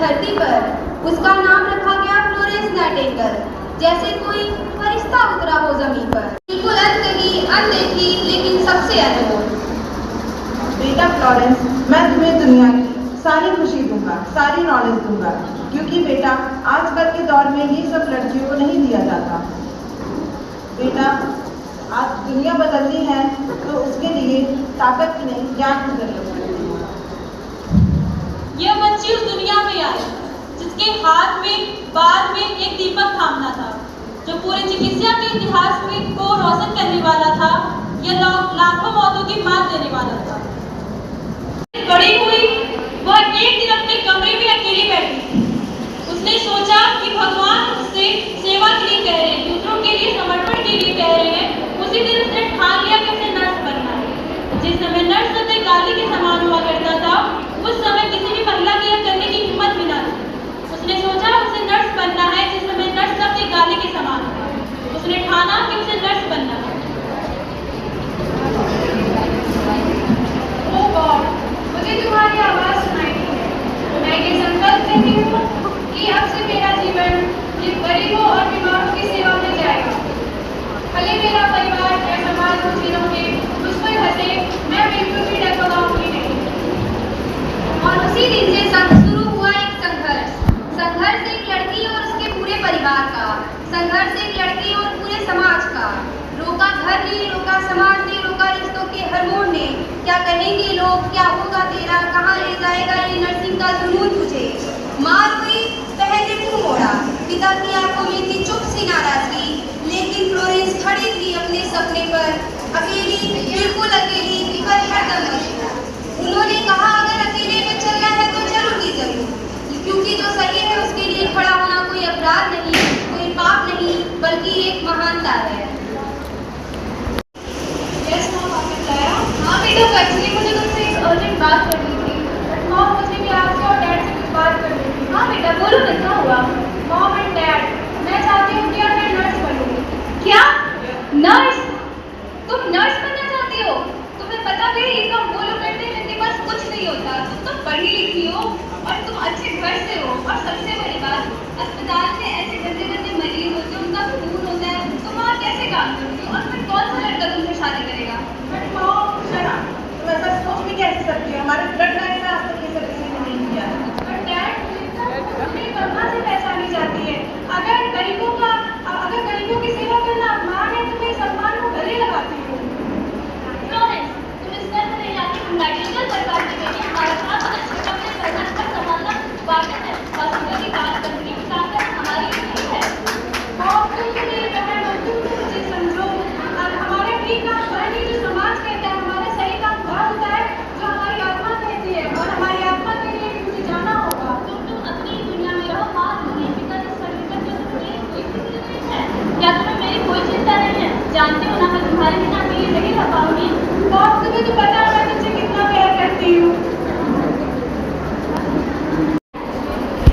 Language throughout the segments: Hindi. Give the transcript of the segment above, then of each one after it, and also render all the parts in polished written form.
धरती पर उसका नाम रखा गया फ्लोरेंस नाइटिंगेल, जैसे कोई फरिश्ता उतरा हो जमीन पर। बिल्कुल अनकही, अनदेखी, लेकिन सबसे अनमोल। बेटा फ्लोरेंस, मैं तुम्हें दुनिया की सारी खुशी दूंगा, सारी नॉलेज दूंगा, क्योंकि बेटा आजकल के दौर में ये सब लड़कियों को नहीं दिया जाता। बेटा आज दुनिया बदलनी है तो उसके लिए ताकत की नहीं, ज्ञान की जरूरत है। यह बच्ची उस दुनिया में आई जिसके हाथ में बाद में एक दीपक थामना था, जो पूरे चिकित्सा के इतिहास में को रोशन करने वाला था। यह लाखों मौतों की मात देने वाला था। बड़ी हुई वह एक दिन अपने कमरे में अकेली बैठी थी। उसने सोचा कि भगवान उससे सेवा के लिए कह रहे हैं, दूसरों के लिए समर्पण के लिए कह रहे हैं। उसी दिन उसने ठान लिया कि उसे नर्स बनना है। जिस समय नर्स शब्द गाली के समान हुआ करता था, उस समय किसी भी महिला की यह करने की हिम्मत भी न थी। उसने सोचा उसे नर्स बनना है। जिस समय नर्स शब्द गाली के समान हुआ, उसने ठाना कि उसे नर्स बनना है। ओह गॉड, मुझे तुम्हारी आवाज सुनाई दी है। मैं ये संकल्प लेती हूँ कि अब से मेरा जीवन ये गरीबों और बीमारों की सेवा में जाएगा। भले मेरा परिवार या समाज मुझे रोके, मुझ पर हंसे, मैं बिल्कुल भी डगमगाऊंगी नहीं। और उसी दिन से शुरू हुआ एक संघर्ष एक लड़की और उसके पूरे परिवार का, संघर्ष एक लड़की और पूरे समाज का। रोका घर ने, रोका समाज ने, रोका रिश्तों के हर मोड़ ने। क्या कहेंगे लोग, क्या होगा तेरा, कहाँ ले जाएगा ये नर्सिंग का जुनून तुझे। माँ रोई, बहन ने मुंह मोड़ा, पिता की आंखों में थी चुप सी नाराजगी, लेकिन फ्लोरेंस खड़ी थी अपने सपने पर, अकेली, बिल्कुल अकेली, पर हरदम अकेली। उन्होंने कहा अगर अकेले में चलना है तो जरूर की जरूर, क्योंकि जो सही है उसके लिए खड़ा होना कोई अपराध नहीं, कोई पाप नहीं, बल्कि एक महानता है। हाँ बेटा, एक्चुअली मुझे तुमसे एक अर्जेंट बात करनी थी। मॉम, मुझे भी आपसे और डैड से कुछ बात करनी थी। हाँ बेटा, बोलो ना, क्या हुआ? मॉम एंड डैड, मैं चाहती हूँ कि अब मैं नर्स बनूँ। क्या? नर्स? तुम नर्स बनना चाहती हो? तुम्हें पता भी ये काम वो लोग करते हैं जिनके पास कुछ नहीं होता। तुम पढ़ी लिखी हो और तुम अच्छे घर से हो, और सबसे बड़ी बात, अस्पताल में ऐसे गंदे गंदे मरीज होते हैं, उनका खून होता है, तुम वहाँ कैसे काम करोगे? और फिर कौन सा लड़का तुमसे शादी करेगा? तुम ऐसा सोच भी कैसे सकती हो? हमारे ब्लड लाइन में आज तक ये सब किसी ने नहीं किया है। पर डैड, तुम्हें कहाँ से पहचानी जाती है? अगर गरीबों की सेवा करना अपमान है, तो मैं सम्मान को गले लगाती हूँ। फ्लोरेंस, तुम इस घर में नहीं आती, तुम नाइटिंगेल परिवार की बेटी, हमारा साथ और इस छोटे परिवार का संभालना वाजिब है। हॉस्पिटल की काम करने की ताकत हमारी नहीं है। और तुम मेरी बहन हो, तुम मुझे समझो। और हमारे ठीक काम वह नहीं जो समाज कहता है, हमारा सही काम वह होता है जो हमारी आत्मा कहती है, और हमारी आत्मा के लिए भी मुझे जाना होगा। तुम अपनी दुनिया में रहो। माँ, तुम्हें पिता की सर्विस के लिए कोई फिक्र नहीं है। क्या तुम्हें मेरी कोई चिंता नहीं है? जानती हो ना, मैं तुम्हारे बिना अकेले नहीं रह पाऊंगी। और तुम्हें तो पता है मैं तुझसे कितना प्यार करती हूँ।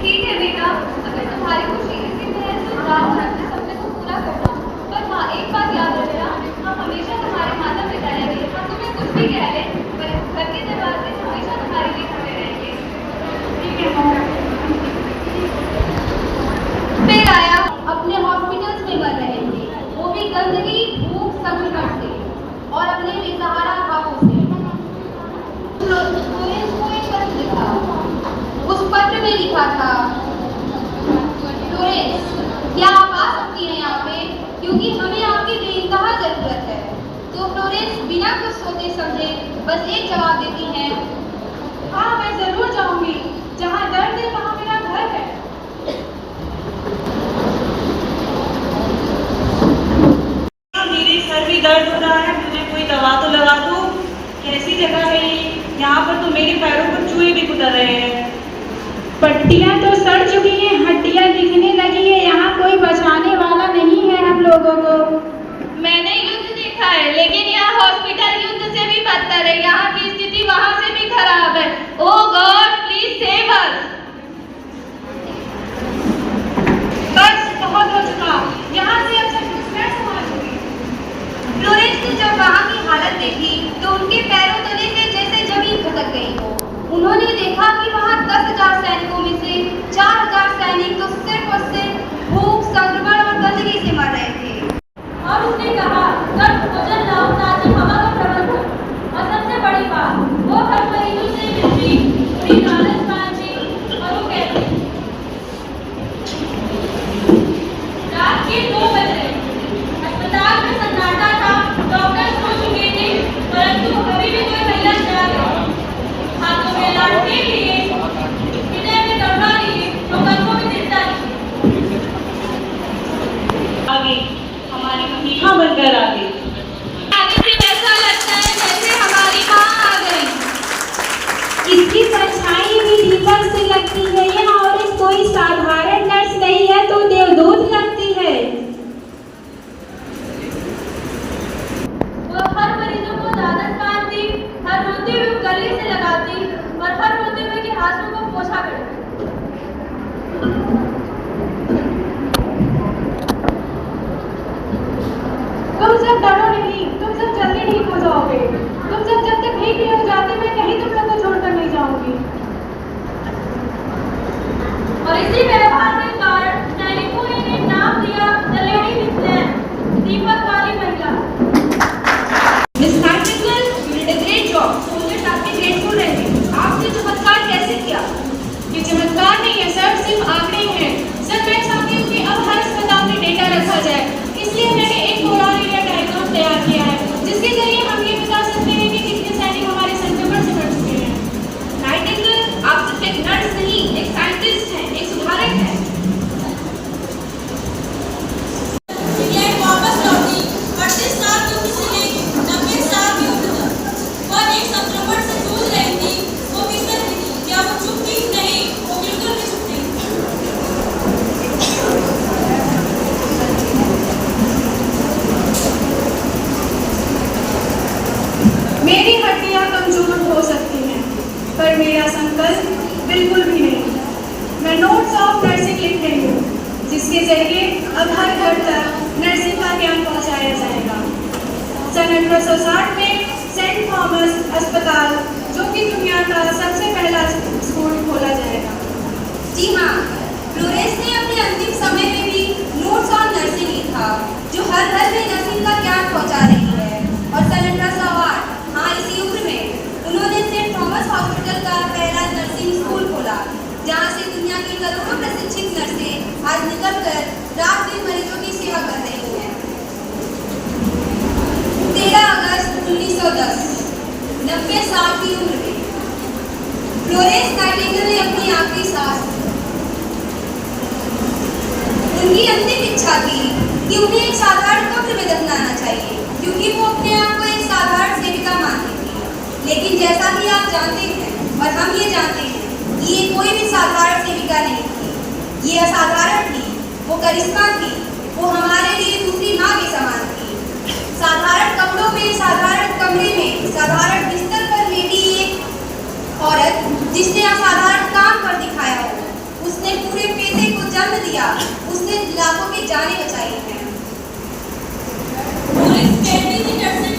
ठीक है बेटा, अगर तुम्हारी खुशी इसी में है तो जाओ और अपने सपने को पूरा करना। पर हाँ, एक बात याद रखना, हम हमेशा तुम्हारे माता पिता रहेंगे। हम तुम्हें कुछ भी कह लें, पर घर के दरवाजे हमेशा तुम्हारे लिए खुले रहेंगे। ठीक है मॉम। फिर आया, अपने हॉस्पिटल्स में मर रहे थे, वो भी गंदगी, भूख, संकट से, और अपने बेसहारा भावों से। फ्लोरेंस को एक पत्र लिखा। उस पत्र में लिखा था, फ्लोरेंस, क्या आप आ सकती हैं यहाँ पे, क्योंकि हमें आपकी बेइंतहा जरूरत है। तो फ्लोरेंस बिना कुछ सोचे समझे बस एक जवाब देती हैं, हाँ मैं जरूर जाऊंगी, जहाँ दर्द है वहाँ मेरा घर है। मेरे सर भी दर्द हो रहा है, मुझे कोई दवा तो लगा दो। कैसी जगह है ये? यहाँ पर तो मेरे पैरों पर चूहे भी कुतर रहे हैं। पट्टियाँ तो सड़ चुकी हैं, हड्डियाँ दिखने लगी है, यहाँ कोई बचाने वाला नहीं है हम लोगों को। मैंने युद्ध देखा है, लेकिन यह हॉस्पिटल युद्ध से भी बदतर है। यहाँ की स्थिति वहाँ से भी खराब है। ओह गॉड, प्लीज सेव अस। बस बहुत हो चुका, यहाँ से अब सब मैं संभालूंगी। फ्लोरेंस ने जब वहाँ की हालत देखी तो उनके पैरों तले से जैसे जमीन खसक गई हो। उन्होंने देखा कि वहाँ 10,000 सैनिकों में से मेरा संकल्प बिल्कुल भी नहीं। मैं नोट्स ऑफ नर्सिंग लिख रही हूँ, जिसके जरिए अब हर घर तक नर्सिंग का ज्ञान पहुँचाया जाएगा। सन 1860 में सेंट थॉमस अस्पताल, जो कि दुनिया का सबसे पहला स्कूल, खोला जाएगा। जी हाँ, फ्लोरेंस ने अपने अंतिम समय में भी नोट्स ऑन नर्सिंग लिखा, जो हर घर में नर्सिंग का ज्ञान पहुँचा रही है। और सन 1808, हाँ इसी उम्र में उन्होंने सेंट थॉमस हॉस्पिटल का पहला नर्सिंग स्कूल खोला, जहाँ से दुनिया की करोड़ों प्रशिक्षित नर्सें आज निकलकर रात दिन मरीजों की सेवा कर रही हैं। 13 अगस्त 1910, 90 साल की उम्र में फ्लोरेंस नाइटिंगेल ने अपनी आखिरी सांस ली। उनकी अंतिम इच्छा थी कि उन्हें एक साधारण कब्र में दफनाना चाहिए, क्योंकि वो अपने आप को एक साधारण सेविका मानती थी। लेकिन जैसा कि आप जानते हैं और हम ये जानते हैं कि ये कोई भी साधारण सेविका नहीं थी, ये असाधारण थी, वो करिश्मा थी, वो हमारे लिए दूसरी माँ के समान थी। साधारण कपड़ों में, साधारण कमरे में, साधारण बिस्तर पर लेटी एक औरत जिसने असाधारण काम कर दिखाया हो, उसने पूरे पेटे को जन्म दिया, उसने लाखों की जानें बचाई हैं। फ्लोरेंस कहती थी नर्सिंग